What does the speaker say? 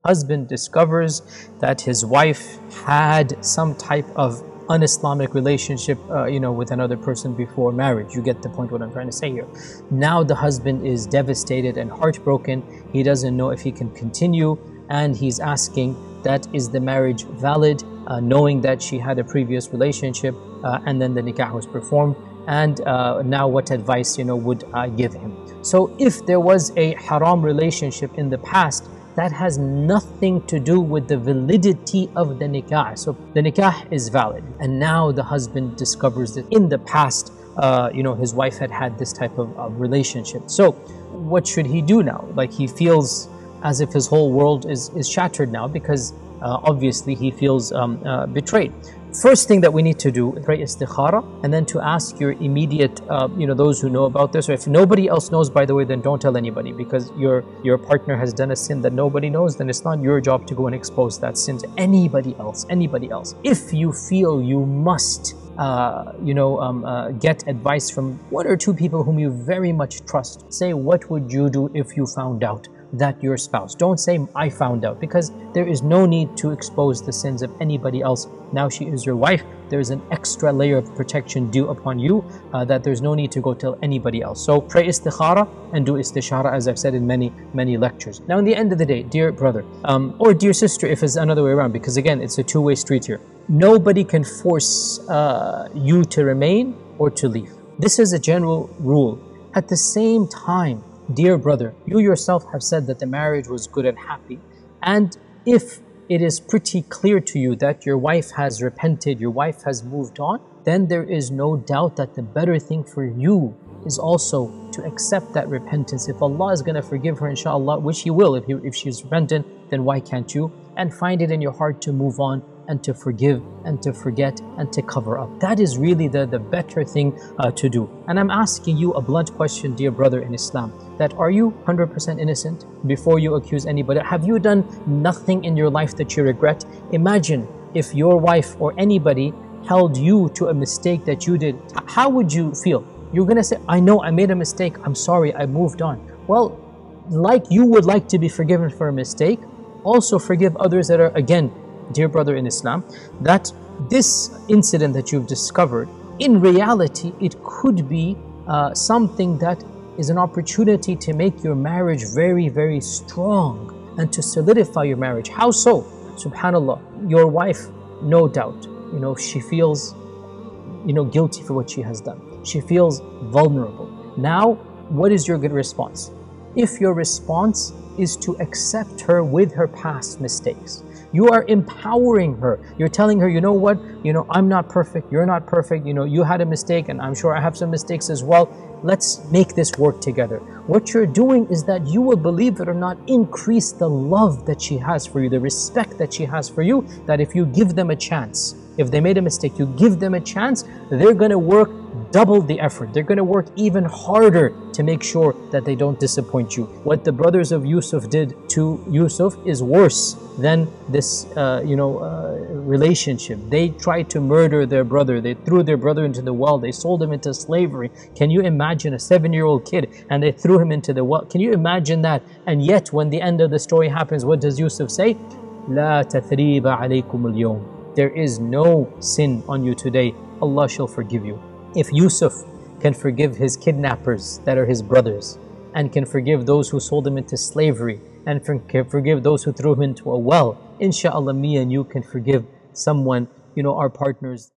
husband discovers that his wife had some type of un-Islamic relationship, with another person before marriage. You get the point what I'm trying to say here. Now the husband is devastated and heartbroken. He doesn't know if he can continue, and he's asking that is the marriage valid, knowing that she had a previous relationship and then the nikah was performed, and now what advice would I give him? So if there was a haram relationship in the past, that has nothing to do with the validity of the nikah. So the nikah is valid, and now the husband discovers that in the past his wife had this type of relationship. So what should he do now? Like, he feels as if his whole world is shattered now, because obviously he feels betrayed. First thing that we need to do, pray istikhara, and then to ask your immediate, those who know about this. Or if nobody else knows, by the way, then don't tell anybody, because your partner has done a sin that nobody knows, then it's not your job to go and expose that sin to anybody else. If you feel you must get advice from one or two people whom you very much trust, say, what would you do if you found out that your spouse? Don't say, I found out, because there is no need to expose the sins of anybody else. Now she is your wife. There is an extra layer of protection due upon you, that there's no need to go tell anybody else. So pray istikhara and do istishara, as I've said in many lectures. Now, in the end of the day, dear brother or dear sister, if it's another way around, because again, it's a two-way street here. Nobody can force you to remain or to leave. This is a general rule. At the same time, dear brother, you yourself have said that the marriage was good and happy. And if it is pretty clear to you that your wife has repented, your wife has moved on, then there is no doubt that the better thing for you is also to accept that repentance. If Allah is going to forgive her, inshallah, which He will, if she's repentant, then why can't you? And find it in your heart to move on and to forgive and to forget and to cover up. That is really the better thing to do. And I'm asking you a blunt question, dear brother in Islam, that are you 100% innocent before you accuse anybody? Have you done nothing in your life that you regret? Imagine if your wife or anybody held you to a mistake that you did. How would you feel? You're going to say, I know I made a mistake, I'm sorry, I moved on. Well, like you would like to be forgiven for a mistake, also forgive others that are, again, dear brother in Islam, that this incident that you've discovered, in reality, it could be something that is an opportunity to make your marriage very, very strong and to solidify your marriage. How so? Subhanallah, your wife, no doubt, she feels, guilty for what she has done. She feels vulnerable. Now, what is your good response? If your response is to accept her with her past mistakes, you are empowering her. You're telling her, you know what, I'm not perfect, you're not perfect, you had a mistake and I'm sure I have some mistakes as well. Let's make this work together. What you're doing is that you will, believe it or not, increase the love that she has for you, the respect that she has for you, that if you give them a chance, if they made a mistake, you give them a chance, they're going to work double the effort. They're going to work even harder to make sure that they don't disappoint you. What the brothers of Yusuf did to Yusuf is worse than this relationship. They tried to murder their brother. They threw their brother into the well. They sold him into slavery. Can you imagine a 7-year-old kid and they threw him into the well? Can you imagine that? And yet when the end of the story happens, what does Yusuf say? لا تثريب عليكم اليوم. There is no sin on you today. Allah shall forgive you. If Yusuf can forgive his kidnappers that are his brothers, and can forgive those who sold him into slavery, and can forgive those who threw him into a well, inshallah, me and you can forgive someone, our partners.